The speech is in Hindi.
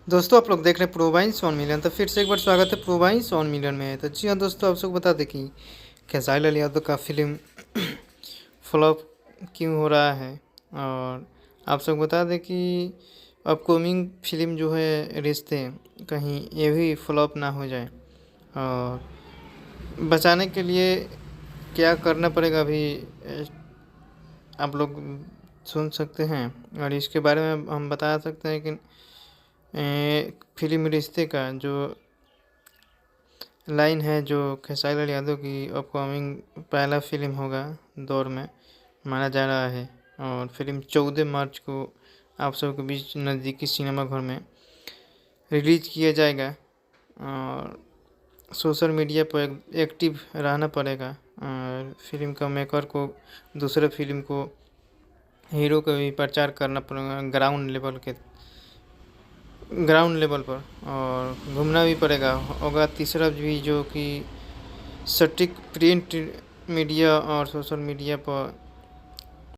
दोस्तों आप लोग देख रहे हैं प्रोवाइंस 1 मिलियन। तो फिर से एक बार स्वागत है प्रोवाइंस 1 मिलियन में। तो जी हाँ दोस्तों, आप सबको बता दें कि खेसारी लाल यादव का फिल्म फ्लॉप क्यों हो रहा है। और आप सबको बता दें कि अपकमिंग फिल्म जो है रिश्ते, कहीं ये भी फ्लॉप ना हो जाए। और बचाने के लिए क्या करना पड़ेगा अभी आप लोग सुन सकते हैं। और इसके बारे में हम बता सकते हैं कि फिल्म रिश्ते का जो लाइन है, जो खेसारी लाल यादव की अपकमिंग पहला फिल्म होगा दौर में माना जा रहा है। और फिल्म 14 मार्च को आप सबके बीच नज़दीकी सिनेमा घर में रिलीज किया जाएगा। और सोशल मीडिया पर एक्टिव रहना पड़ेगा। और फिल्म का मेकर को दूसरे फिल्म को हीरो का भी प्रचार करना पड़ेगा ग्राउंड लेवल पर। और घूमना भी पड़ेगा होगा। तीसरा भी जो कि सटीक प्रिंट मीडिया और सोशल मीडिया पर